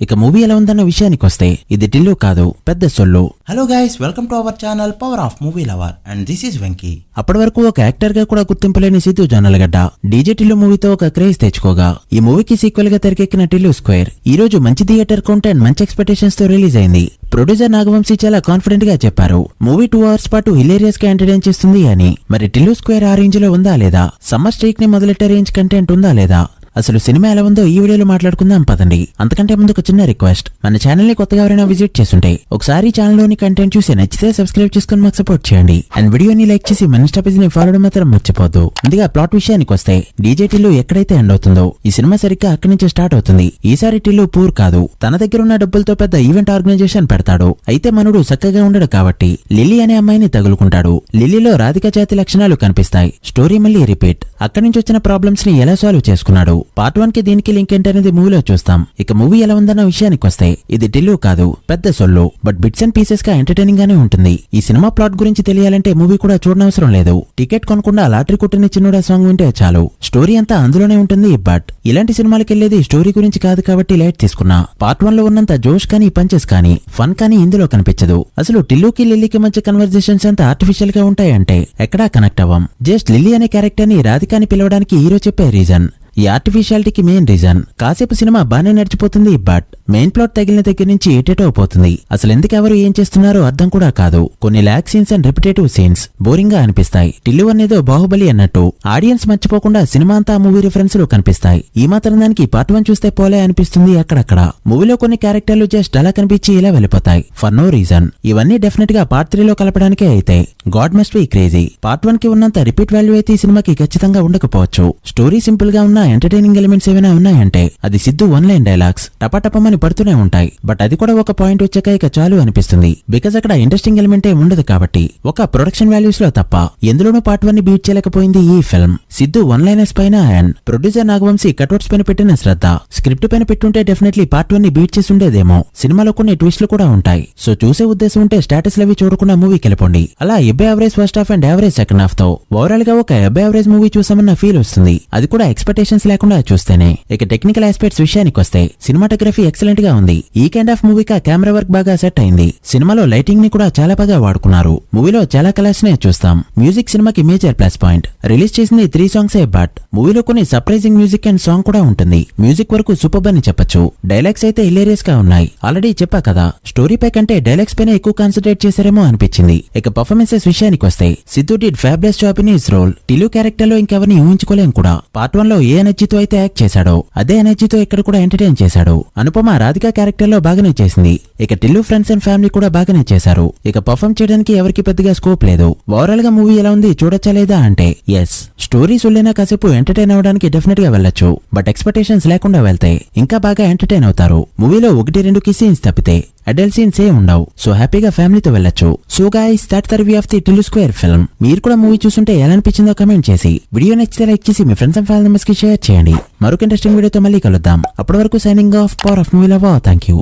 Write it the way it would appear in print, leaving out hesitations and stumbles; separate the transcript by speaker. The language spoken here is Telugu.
Speaker 1: ఇక మూవీ ఎలా ఉందన్న విషయానికి వస్తే ఇది టిల్లు కాదు, పెద్ద సొల్లు.
Speaker 2: Hello guys, welcome to our channel power of movie lover and this is Venky.
Speaker 1: అప్పటి వరకు ఒక యాక్టర్ గా కూడా గుర్తింపులేని సిద్ధు జొన్నలగడ్డ డీజే టిల్లు మూవీతో ఒక క్రేజ్ తెచ్చుకోగా ఈ మూవీకి సీక్వెల్ గా తెరకెక్కిన టిల్లు స్క్వేర్ ఈ రోజు మంచి థియేటర్ కౌంట్ అండ్ మంచి ఎక్స్పెక్టేషన్స్ తో రిలీజ్ అయింది. ప్రొడ్యూసర్ నాగవంశీ చాలా కాన్ఫిడెంట్ గా చెప్పారు మూవీ 2 hours పాటు హిలేరియస్ గా ఎంటర్టైన్ చేస్తుంది అని. మరి టిల్లు స్క్వేర్ ఆ రేంజ్ లో ఉందా లేదా, సమ్మర్ స్ట్రీక్ ని మొదలెట్టే రేంజ్ కంటెంట్ ఉందా లేదా, అసలు సినిమా ఎలా ఉందో ఈ వీడియోలో మాట్లాడుకుందాం పదండి. అంతకంటే ముందు ఒక చిన్న రిక్వెస్ట్, మన ఛానల్ ని కొత్తగా ఎవరైనా విజిట్ చేస్తుంటే ఒకసారి ఛానల్ లోని కంటెంట్ చూసి నచ్చితే సబ్స్క్రైబ్ చేసుకుని మాకు సపోర్ట్ చేయండి అండ్ వీడియోని లైక్ చేసి మన స్టాపేజ్ ని ఫాలో మాత్రం మర్చిపోద్దు. ముందుగా ప్లాట్ విషయానికి వస్తే డీజే టిల్లు ఎక్కడైతే ఎండ్ అవుతుందో ఈ సినిమా సరిగ్గా అక్కడి నుంచి స్టార్ట్ అవుతుంది. ఈసారి టిల్లు పూర్ కాదు, తన దగ్గర ఉన్న డబ్బులతో పెద్ద ఈవెంట్ ఆర్గనైజేషన్ పెడతాడు. అయితే మనడు చక్కగా ఉండడు కాబట్టి లిల్లీ అనే అమ్మాయిని తగులుకుంటాడు. లిల్లీలో రాధిక జాతి లక్షణాలు కనిపిస్తాయి. స్టోరీ మళ్ళీ రిపీట్. అక్కడి నుంచి వచ్చిన ప్రాబ్లమ్స్ ని ఎలా సాల్వ్ చేసుకున్నాడు, పార్ట్ 1 కి దీనికి లింక్ ఏంటనేది మూవీలో చూస్తాం. ఇక మూవీ ఎలా ఉందన్న విషయానికి వస్తే ఇది టిల్లు కాదు, పెద్ద సొల్లు. బట్ బిట్స్ అండ్ పీసెస్ గా ఎంటర్టైనింగ్ గానే ఉంటుంది. ఈ సినిమా ప్లాట్ గురించి తెలియాలంటే మూవీ కూడా చూడనవసరం లేదు. టికెట్ కొనకుండా లాటరీ కుట్టిన చిన్నోడా సాంగ్ వింటే చాలు. స్టోరీ అంతా అందులోనే ఉంటుంది. బట్ ఇలాంటి సినిమాలకి వెళ్లేది స్టోరీ గురించి కాదు కాబట్టి లైట్ తీసుకున్నా. పార్ట్ 1 లో ఉన్నంత జోష్ కానీ పంచెస్ కానీ ఫన్ కానీ ఇందులో కనిపించదు. అసలు టిల్లుకి లిల్లీకి మధ్య కన్వర్జేషన్స్ అంతా ఆర్టిఫిషియల్ గా ఉంటాయంటే ఎక్కడా కనెక్ట్ అవ్వం. జస్ట్ లిల్లీ అనే క్యారెక్టర్ ని రాధికాని పిలవడానికి హీరో చెప్పే రీజన్. ఈ ఆర్టిఫిషియాలిటీకి మెయిన్ రీజన్. కాసేపు సినిమా బానే నడిచిపోతుంది. బట్ మెయిన్ ప్లాట్ తగిలిన దగ్గర నుంచి ఏటేటో పోతుంది. అసలు ఎందుకు ఎవరు ఏం చేస్తున్నారో అర్థం కూడా కాదు. కొన్ని lakh scenes and repetitive scenes boring గా అనిపిస్తాయి. టిల్లు అనేదో బాహుబలి అన్నట్టు ఆడియన్స్ మర్చిపోకుండా సినిమా అంతా మూవీ రిఫరెన్స్ లు కనిపిస్తాయి. ఈ మాత్రం దానికి పార్ట్ 1 చూస్తే పోలే అనిపిస్తుంది అక్కడక్కడ. మూవీలో కొన్ని క్యారెక్టర్లు జస్ట్ అలా కనిపించి ఇలా వెళ్ళిపోతాయి ఫర్ నో రీజన్. ఇవన్నీ డెఫినెట్ గా పార్ట్ 3 లో కలపడానికే అయితే. God must be crazy. Part 1 కి ఉన్నంత రిపీట్ వాల్యూ అయితే ఈ సినిమాకి ఖచ్చితంగా ఉండకపోవచ్చు. స్టోరీ సింపుల్ గా ఉన్న ఎంటర్టైనింగ్ ఎలిమెంట్స్ ఏమైనా ఉన్నాయంటే అది సిద్ధు 1 లైన్ డైలాగ్స్ టపటపమని పడుతూనే ఉంటాయి. బట్ అది కూడా ఒక పాయింట్ వచ్చాక ఇక చాలు అనిపిస్తుంది. బికాజ్ అక్కడ ఇంట్రెస్టింగ్ ఎలిమెంట్ ఏ ఉండదు కాబట్టి. ఒక ప్రొడక్షన్ వాల్యూస్ లో తప్ప ఎందులోనూ పార్ట్ 1 ని బీట్ చేయలేకపోయింది ఈ ఫిల్మ్. సిద్ధు 1 లైనర్స్ పైన అండ్ ప్రొడ్యూసర్ నాగవంశీ కట్అవుట్స్ పైన పెట్టిన శ్రద్ధ స్క్రిప్ట్ పైన పెట్టుంటే డెఫినెట్లీ పార్ట్ 1 ని బీట్ చేసి ఉండేదేమో. సినిమాలో కొన్ని ట్విస్ట్లు కూడా ఉంటాయి. సో చూసే ఉద్దేశం ఉంటే స్టేటస్ లవి చూడకుండా మూవీకి వెళ్ళిపోండి. అలా ఎబ్బే average first half and average second half తో ఓవరాల్ గా ఒక ఎబ్బే యావరేజ్ మూవీ చూసామన్న ఫీల్ వస్తుంది. అది కూడా ఎక్స్పెక్టేషన్స్ లేకుండా చూస్తేనే. ఇక టెక్నికల్ ఆస్పెక్ట్స్ విషయానికి వస్తే సినిమాటోగ్రఫీ ఎక్సలెంట్ గా ఉంది. ఈ కైండ్ ఆఫ్ మూవీకి కెమెరా వర్క్ బాగా సెట్ అయింది. సినిమాలో లైటింగ్ ని కూడా చాలా బాగా వాడుకున్నారు. మూవీలో చాలా కలర్స్ నే చూస్తాం. మ్యూజిక్ సినిమాకి మేజర్ ప్లస్ పాయింట్. రిలీజ్ చేసింది 3 songs బట్ మూవీలో కొన్ని సర్ప్రైజింగ్ మ్యూజిక్ అండ్ సాంగ్ కూడా ఉంటుంది. మ్యూజిక్ వరకు సూపర్ అని చెప్పొచ్చు. డైలాగ్స్ అయితే హిలేరియస్ గా ఉన్నాయి. ఆల్రెడీ చెప్పా కదా, స్టోరీ పై కంటే డైలాగ్స్ పైన ఎక్కువ కాన్సన్ట్రేట్ చేశారేమో అనిపించింది. ఇక పర్ఫార్మెన్సెస్ విషయానికి వస్తే Siddhu did fabulous job in his role. Tillu character లో ఇంకెవరిని ఊహించుకోలేం కూడా. పార్ట్ 1 లో ఏ ఎనర్జీతో అయితే యాక్ట్ చేశాడో అదే ఎనర్జీతో ఇక్కడ కూడా ఎంటర్టైన్ చేశాడు. అనుపమ రాధిక క్యారెక్టర్ లో బాగానే చేసింది. ఇక టిల్లు ఫ్రెండ్స్ అండ్ ఫ్యామిలీ కూడా బాగానే చేశారు. ఇక పర్ఫార్మ్ చేయడానికి ఎవరికి పెద్దగా స్కోప్ లేదు. ఓవరాల్ గా మూవీ ఎలా ఉంది, చూడొచ్చా లేదా అంటే ఎస్. స్టోరీ సుల్లైనా కాసేపు ఎంటర్టైన్ అవడానికి డెఫినెట్ గా వెళ్ళొచ్చు. బట్ ఎక్స్పెక్టేషన్స్ లేకుండా వెళ్తే ఇంకా బాగా ఎంటర్టైన్ అవుతారు. మూవీలో 1-2 కి సీన్స్ తప్పితే అడల్ట్ సీన్స్ ఏ ఉండవు. సో హ్యాపీగా ఫ్యామిలీతో వెళ్ళొచ్చు. So guys, that's the review of the Tillu square film. మీరు కూడా మూవీ చూస్తుంటే ఎలా అనిపించిందో కమెంట్ చేసి, వీడియో నచ్చితే లైక్ చేసి మీ ఫ్రెండ్స్ అండ్ ఫ్యామిలీ మెంబర్స్ కి షేర్ చేయండి. మరొక ఇంట్రెస్టింగ్ వీడియోతో మళ్ళీ కలుద్దాం. అప్పటి వరకు signing off, power of movie lover. Thank you.